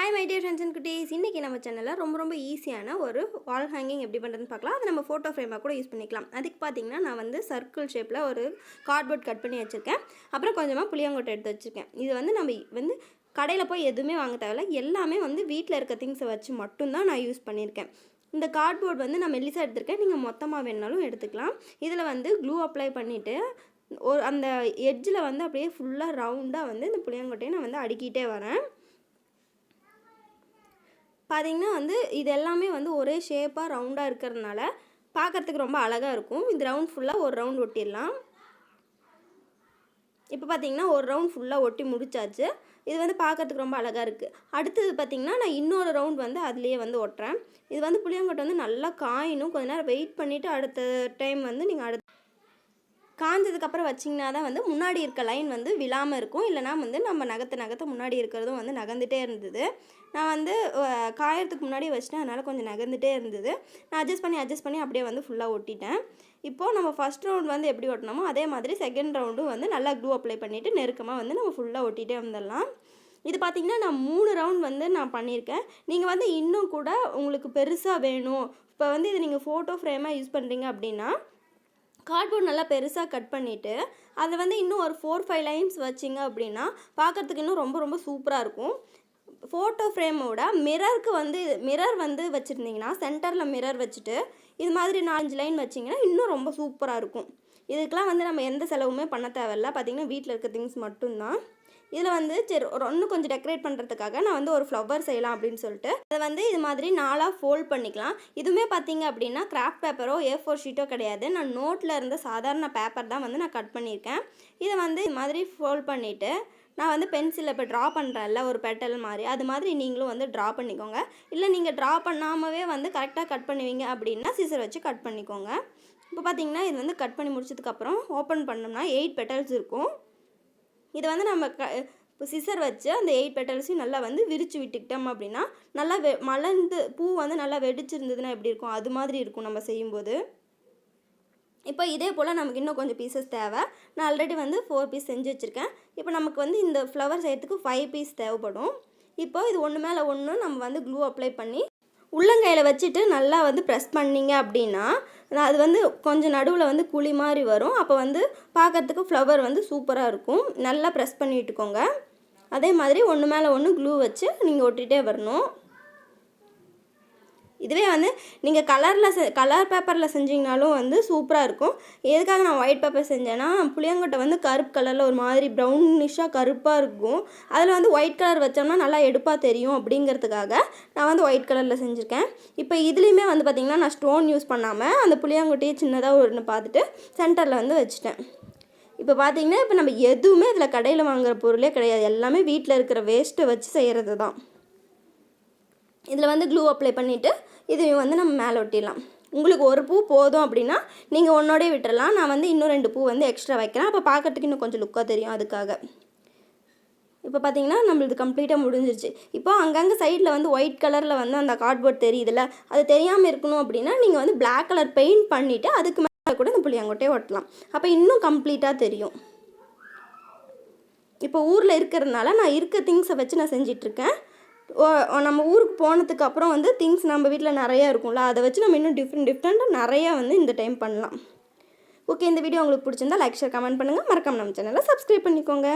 Hi my dear friends and குட்டீஸ். இன்றைக்கி நம்ம சேனலில் ரொம்ப ஈஸியான ஒரு வால் ஹேங்கிங் எப்படி பண்ணுறதுன்னு பார்க்கலாம். அதை நம்ம ஃபோட்டோ ஃப்ரேமாக கூட யூஸ் பண்ணிக்கலாம். அதுக்கு பார்த்திங்கன்னா நான் வந்து சர்க்கிள் ஷேப்பில் ஒரு கார்ட்போர்ட் கட் பண்ணி வச்சுருக்கேன். அப்புறம் கொஞ்சமாக புளியங்கொட்டை எடுத்து வச்சுருக்கேன். இது வந்து நம்ம வந்து கடையில் போய் எதுவுமே வாங்க தேவையில்ல. எல்லாமே வந்து வீட்டில் இருக்க திங்ஸை வச்சு மட்டும்தான் நான் யூஸ் பண்ணியிருக்கேன். இந்த கார்ட்போர்ட் வந்து நான் மெல்லிசாக எடுத்திருக்கேன். நீங்கள் மொத்தமாக வேணாலும் எடுத்துக்கலாம். இதில் வந்து க்ளூ அப்ளை பண்ணிவிட்டு அந்த எட்ஜில் வந்து அப்படியே ஃபுல்லாக ரவுண்டாக வந்து இந்த புளியங்கொட்டையை நான் வந்து அடுக்கிட்டே வரேன். பார்த்திங்கன்னா வந்து இது எல்லாமே வந்து ஒரே ஷேப்பாக ரவுண்டாக இருக்கிறதுனால பார்க்குறதுக்கு ரொம்ப அழகாக இருக்கும். இந்த ரவுண்ட் ஃபுல்லாக ஒரு ரவுண்ட் ஒட்டிடலாம். இப்போ பார்த்திங்கன்னா ஒரு ரவுண்ட் ஃபுல்லாக ஒட்டி முடிச்சாச்சு. இது வந்து பார்க்குறதுக்கு ரொம்ப அழகாக இருக்குது. அடுத்தது பார்த்திங்கன்னா நான் இன்னொரு ரவுண்ட் வந்து அதுலேயே வந்து ஒட்டுறேன். இது வந்து புளியங்கொட்டை வந்து நல்லா காயணும். கொஞ்ச நேரம் வெயிட் பண்ணிவிட்டு அடுத்த டைம் வந்து நீங்கள் காஞ்சதுக்கப்புறம் வச்சிங்கன்னா தான் வந்து முன்னாடி இருக்க லைன் வந்து விழாமல் இருக்கும். இல்லைனா வந்து நம்ம நகத்த முன்னாடி இருக்கிறதும் வந்து நகர்ந்துகிட்டே இருந்தது. நான் வந்து காயறதுக்கு முன்னாடி வச்சிட்டேன். அதனால் கொஞ்சம் நகர்ந்துகிட்டே இருந்தது. நான் அட்ஜஸ்ட் பண்ணி அப்படியே வந்து ஃபுல்லாக ஒட்டிட்டேன். இப்போது நம்ம ஃபஸ்ட் ரவுண்ட் வந்து எப்படி ஒட்டினோமோ அதே மாதிரி செகண்ட் ரவுண்டும் வந்து நல்லா க்ளூ அப்ளை பண்ணிவிட்டு நெருக்கமாக வந்து நம்ம ஃபுல்லாக ஒட்டிகிட்டே வந்துடலாம். இது பார்த்திங்கன்னா நான் 3 ரவுண்ட் வந்து நான் பண்ணியிருக்கேன். நீங்கள் வந்து இன்னும் கூட உங்களுக்கு பெருசாக வேணும், இப்போ வந்து இது நீங்கள் ஃபோட்டோ ஃப்ரேமாக யூஸ் பண்ணுறீங்க அப்படின்னா கார்ட்போர்ட் நல்லா பெருசாக கட் பண்ணிவிட்டு அதை வந்து இன்னும் ஒரு 4-5 லைன்ஸ் வச்சிங்க அப்படின்னா பார்க்குறதுக்கு இன்னும் ரொம்ப சூப்பராக இருக்கும். ஃபோட்டோ ஃப்ரேமோட மிரர் வந்து வச்சுருந்தீங்கன்னா சென்டரில் மிரர் வச்சுட்டு இது மாதிரி 4-5 லைன் வச்சிங்கன்னா இன்னும் ரொம்ப சூப்பராக இருக்கும். இதுக்கெலாம் வந்து நம்ம எந்த செலவுமே பண்ண தேவையில்ல. பார்த்திங்கன்னா வீட்டில் இருக்க திங்ஸ் மட்டும்தான். இதில் வந்து சரி இன்னும் கொஞ்சம் டெக்கரேட் பண்ணுறதுக்காக நான் வந்து ஒரு ஃப்ளவர் செய்யலாம் அப்படின்னு சொல்லிட்டு அதை வந்து இது மாதிரி 4ஆக ஃபோல்ட் பண்ணிக்கலாம். இதுவுமே பார்த்திங்க அப்படின்னா கிராஃப்ட் பேப்பரோ A4 ஷீட்டோ கிடையாது. நான் நோட்டில் இருந்த சாதாரண பேப்பர் தான் வந்து நான் கட் பண்ணியிருக்கேன். இதை வந்து இது மாதிரி ஃபோல்ட் பண்ணிவிட்டு நான் வந்து பென்சிலில் இப்போ ட்ரா பண்ணுறேன்ல ஒரு பெட்டல் மாதிரி, அது மாதிரி நீங்களும் வந்து ட்ரா பண்ணிக்கோங்க. இல்லை நீங்கள் ட்ரா பண்ணாமவே வந்து கரெக்டாக கட் பண்ணுவீங்க அப்படின்னா சிசர் வச்சு கட் பண்ணிக்கோங்க. இப்போ பார்த்திங்கன்னா இது வந்து கட் பண்ணி முடிச்சதுக்கப்புறம் ஓப்பன் பண்ணோம்னா 8 பெட்டல்ஸ் இருக்கும். இதை வந்து நம்ம இப்போ சிசர் வச்சு அந்த 8 பெட்டல்ஸையும் நல்லா வந்து விரித்து விட்டுக்கிட்டோம் அப்படின்னா நல்லா மலர்ந்து பூ வந்து நல்லா வெடிச்சிருந்ததுன்னா எப்படி இருக்கும் அது மாதிரி இருக்கும் நம்ம செய்யும்போது. இப்போ இதே போல் நமக்கு இன்னும் கொஞ்சம் பீசஸ் தேவை. நான் ஆல்ரெடி வந்து 4 பீஸ் செஞ்சு வச்சுருக்கேன். இப்போ நமக்கு வந்து இந்த ஃப்ளவர் செய்யறதுக்கு 5 பீஸ் தேவைப்படும். இப்போ இது ஒன்று மேலே ஒன்று நம்ம வந்து க்ளூ அப்ளை பண்ணி உள்ளங்கையில் வச்சுட்டு நல்லா வந்து ப்ரெஸ் பண்ணிங்க அப்படின்னா அது வந்து கொஞ்சம் நடுவில் வந்து குழி மாதிரி வரும். அப்போ வந்து பார்க்குறதுக்கு ஃப்ளவர் வந்து சூப்பராக இருக்கும். நல்லா ப்ரெஸ் பண்ணி விட்டுக்கோங்க. அதே மாதிரி ஒன்று மேலே ஒன்று க்ளூ வச்சு நீங்கள் ஒட்டிகிட்டே வரணும். இதுவே வந்து நீங்கள் கலர் பேப்பரில் செஞ்சிங்கனாலும் வந்து சூப்பராக இருக்கும். எதுக்காக நான் ஒயிட் பேப்பர் செஞ்சேன்னா புளியங்கொட்டை வந்து கருப்பு கலரில் ஒரு மாதிரி ப்ரௌனிஷாக கருப்பாக இருக்கும். அதில் வந்து ஒயிட் கலர் வச்சோம்னா நல்லா எடுப்பாக தெரியும் அப்படிங்கிறதுக்காக நான் வந்து ஒயிட் கலரில் செஞ்சுருக்கேன். இப்போ இதுலேயுமே வந்து பார்த்திங்கன்னா நான் ஸ்டோன் யூஸ் பண்ணாமல் அந்த புளியங்கொட்டையை சின்னதாக ஒன்று பார்த்துட்டு சென்டரில் வந்து வச்சுட்டேன். இப்போ பார்த்திங்கன்னா இப்போ நம்ம எதுவுமே இதில் கடையில் வாங்குகிற பொருளே கிடையாது. எல்லாமே வீட்டில் இருக்கிற வேஸ்ட்டை வச்சு செய்கிறது தான். இதில் வந்து க்ளூ அப்ளை பண்ணிவிட்டு இதையும் வந்து நம்ம மேலே ஒட்டிடலாம். உங்களுக்கு ஒரு பூ போதும் அப்படின்னா நீங்கள் ஒன்றோடே விட்டுறலாம். நான் வந்து இன்னும் 2 பூ வந்து எக்ஸ்ட்ரா வைக்கிறேன். அப்போ பார்க்கறதுக்கு இன்னும் கொஞ்சம் லுக்காக தெரியும் அதுக்காக. இப்போ பார்த்திங்கன்னா நம்மளுது கம்ப்ளீட்டாக முடிஞ்சிருச்சு. இப்போ அங்கங்கே சைடில் வந்து ஒயிட் கலரில் வந்து அந்த கார்ட்போர்ட் தெரியுதுல்ல, அது தெரியாமல் இருக்கணும் அப்படின்னா நீங்கள் வந்து பிளாக் கலர் பெயிண்ட் பண்ணிவிட்டு அதுக்கு மேலே கூட இந்த புளியங்கொட்டையை ஒட்டலாம். அப்போ இன்னும் கம்ப்ளீட்டாக தெரியும். இப்போ ஊரில் இருக்கிறதுனால நான் இருக்க திங்ஸை வச்சு நான் செஞ்சிட்ருக்கேன். நம்ம ஊருக்கு போனதுக்கு அப்புறம் வந்து திங்ஸ் நம்ம வீட்டில் நிறையா இருக்கும்ல, அதை வச்சு நம்ம இன்னும் டிஃப்ரெண்ட்டாக நிறையா வந்து இந்த டைம் பண்ணலாம். ஓகே, இந்த வீடியோ உங்களுக்கு பிடிச்சிருந்தா லைக் ஷேர் கமெண்ட் பண்ணுங்கள். மறக்காம நம்ம சேனலை சப்ஸ்கிரைப் பண்ணிக்கோங்க.